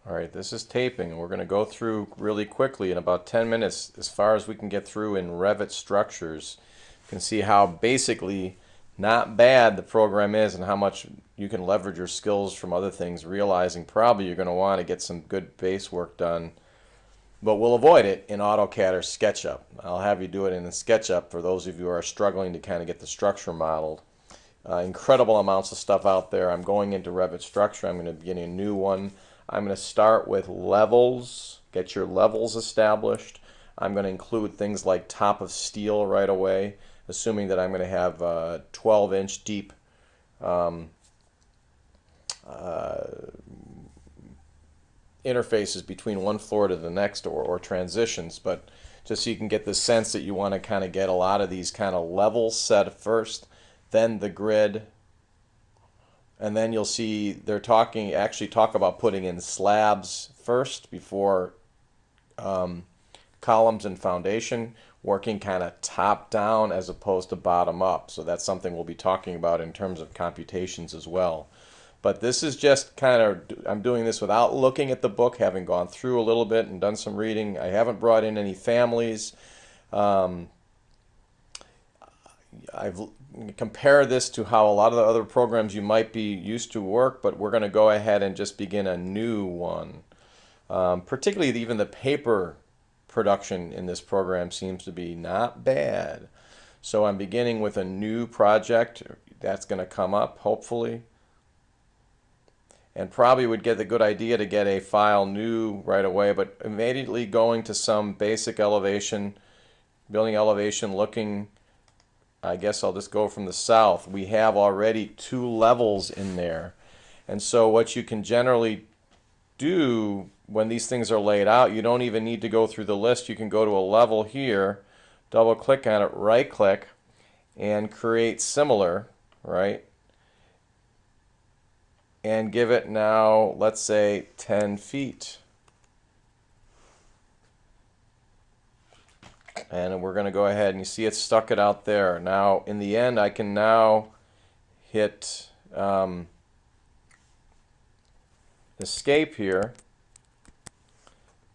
Alright, this is taping, and we're going to go through really quickly in about 10 minutes as far as we can get through in Revit structures. You can see how basically not bad the program is and how much you can leverage your skills from other things, realizing probably you're going to want to get some good base work done, but we'll avoid it in AutoCAD or SketchUp. I'll have you do it in SketchUp for those of you who are struggling to kind of get the structure modeled. Incredible amounts of stuff out there. I'm going into Revit structure. I'm going to begin a new one. I'm going to start with levels, get your levels established. I'm going to include things like top of steel right away, assuming that I'm going to have 12-inch deep interfaces between one floor to the next, or transitions, but just so you can get the sense that you want to kind of get a lot of these kind of levels set first, then the grid, and then you'll see they're actually talk about putting in slabs first before columns and foundation, working kind of top down as opposed to bottom up. So that's something we'll be talking about in terms of computations as well. But this is just kind of, I'm doing this without looking at the book, having gone through a little bit and done some reading. I haven't brought in any families. I've compared this to how a lot of the other programs you might be used to work, but we're going to go ahead and just begin a new one. Particularly even the paper production in this program seems to be not bad. So I'm beginning with a new project that's going to come up hopefully, and probably would get the good idea to get a file new right away, but immediately going to some basic elevation, building elevation, looking, I guess I'll just go from the south. We have already 2 levels in there. And so what you can generally do when these things are laid out, you don't even need to go through the list. You can go to a level here, double click on it, right click, and create similar, right? And give it now, let's say 10 feet. And we're going to go ahead and you see it stuck it out there. Now in the end I can now hit escape here,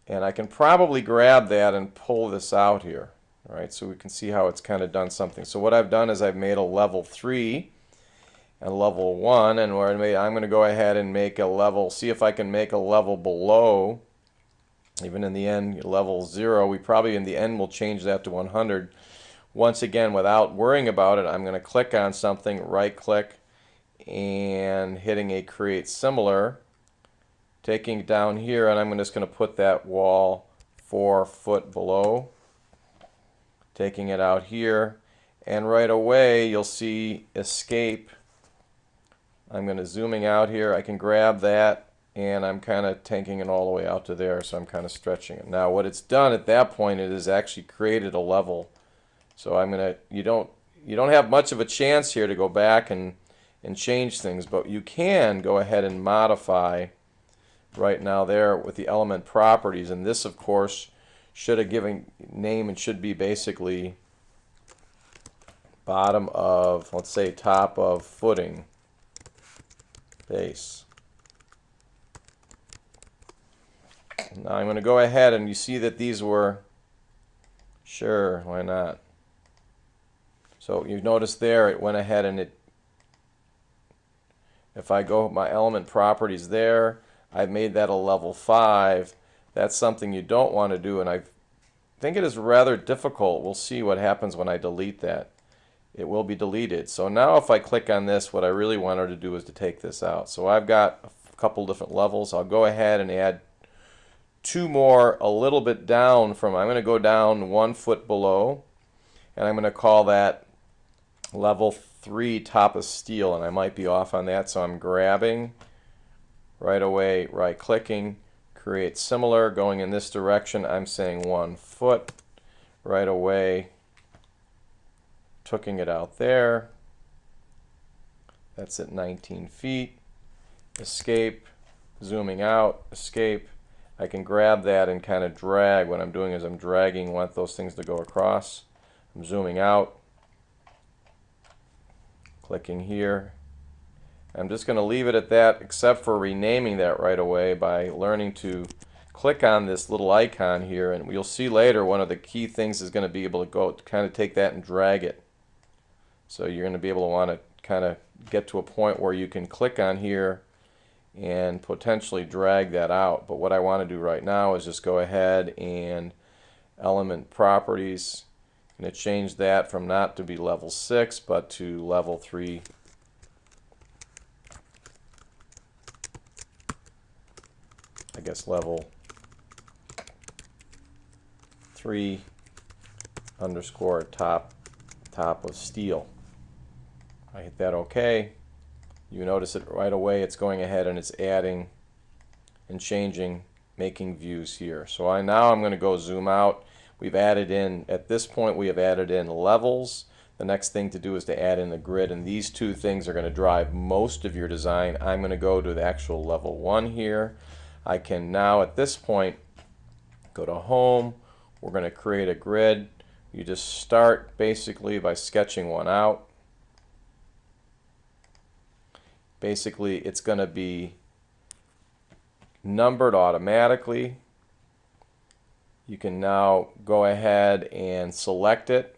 and I can probably grab that and pull this out here. All right, so we can see how it's kind of done something. So what I've done is I've made a level 3 and level 1, and where I'm going to go ahead and make a level, see if I can make a level below. Even in the end, level 0, we probably in the end will change that to 100. Once again, without worrying about it, I'm going to click on something, right click, and hitting a create similar, taking it down here, and I'm just going to put that wall 4 foot below, taking it out here, and right away you'll see escape. I'm going to zooming out here. I can grab that, and I'm kind of taking it all the way out to there, so I'm kind of stretching it. Now what it's done at that point, it has actually created a level. So I'm going to, you don't have much of a chance here to go back and change things, but you can go ahead and modify right now there with the element properties. And this of course should have given name and should be basically bottom of, let's say top of footing base. Now I'm going to go ahead, and you see that these were, sure, why not? So you notice there it went ahead and if I go my element properties there, I've made that a level 5. That's something you don't want to do, and I think it is rather difficult. We'll see what happens when I delete that. It will be deleted. So now if I click on this, what I really wanted to do is to take this out. So I've got a couple different levels. I'll go ahead and add 2 more a little bit down from, I'm going to go down 1 foot below, and I'm going to call that level 3 top of steel, and I might be off on that, so I'm grabbing right away, right clicking, create similar, going in this direction. I'm saying 1 foot right away, tucking it out there. That's at 19 feet. Escape, zooming out, escape. I can grab that and kind of drag. What I'm doing is I'm dragging, want those things to go across. I'm zooming out, clicking here, I'm just going to leave it at that, except for renaming that right away by learning to click on this little icon here, and you'll see later one of the key things is going to be able to go kind of take that and drag it. So you're going to be able to want to kind of get to a point where you can click on here and potentially drag that out. But what I want to do right now is just go ahead and element properties. I'm going to change that from not to be level 6 but to level 3. I guess level 3 underscore top of steel. I hit that OK. You notice it right away, it's going ahead and it's adding and changing, making views here. So now I'm going to go zoom out. We've added in, at this point we have added in levels. The next thing to do is to add in the grid, and these two things are going to drive most of your design. I'm going to go to the actual level 1 here. I can now at this point go to home. We're going to create a grid. You just start basically by sketching one out. Basically it's going to be numbered automatically. You can now go ahead and select it.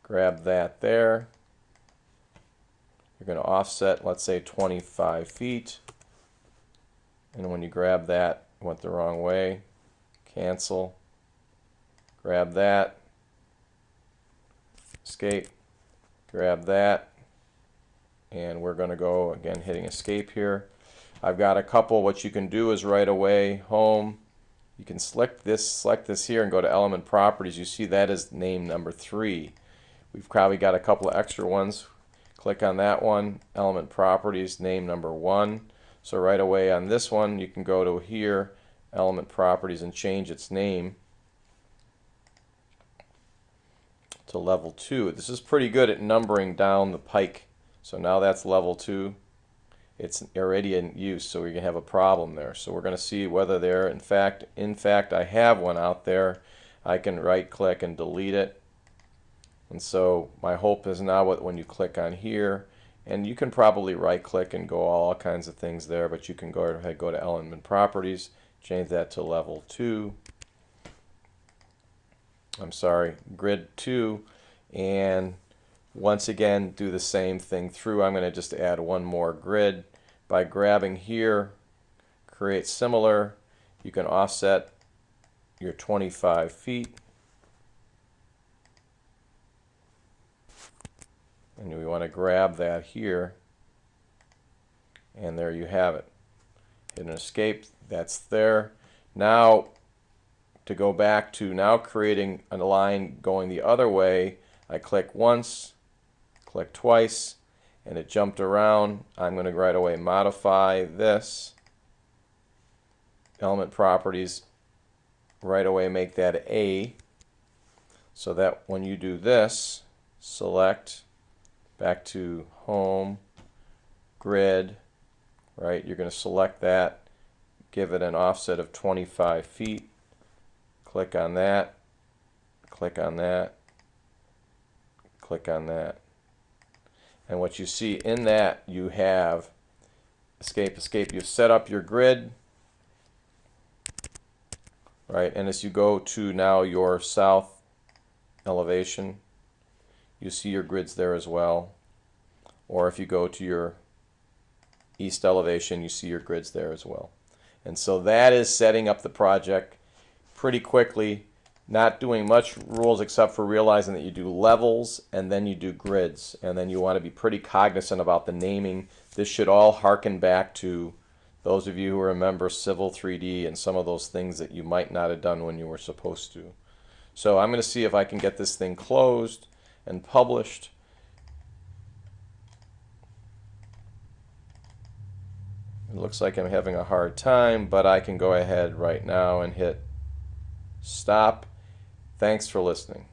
Grab that there. You're going to offset, let's say 25 feet. And when you grab that, went the wrong way. Cancel. Grab that. Escape. Grab that. And we're going to go again hitting escape here. I've got a couple. What you can do is right away home. You can select this here and go to element properties. You see that is name number 3. We've probably got a couple of extra ones. Click on that one, element properties, name number 1. So right away on this one you can go to here, element properties, and change its name to level 2. This is pretty good at numbering down the pike. So now that's level 2. It's already in use, so we can have a problem there. So we're going to see whether there, in fact I have one out there. I can right click and delete it. And so my hope is now when you click on here, and you can probably right click and go all kinds of things there, but you can go ahead, go to element properties, change that to level 2. I'm sorry, grid 2, and once again do the same thing through. I'm going to just add one more grid by grabbing here, create similar. You can offset your 25 feet, and we want to grab that here, and there you have it. Hit an escape. That's there. Now to go back to now creating a line going the other way, I click once, click twice, and it jumped around. I'm going to right away modify this. Element properties, right away make that A, so that when you do this, select, back to home, grid, right, you're going to select that, give it an offset of 25 feet, click on that, click on that, click on that. And what you see in that, you have escape, escape. You've set up your grid, right? And as you go to now your south elevation, you see your grids there as well. Or if you go to your east elevation, you see your grids there as well. And so that is setting up the project pretty quickly. Not doing much rules except for realizing that you do levels and then you do grids, and then you want to be pretty cognizant about the naming. This should all harken back to those of you who remember Civil 3D and some of those things that you might not have done when you were supposed to. So I'm going to see if I can get this thing closed and published. It looks like I'm having a hard time, but I can go ahead right now and hit stop. Thanks for listening.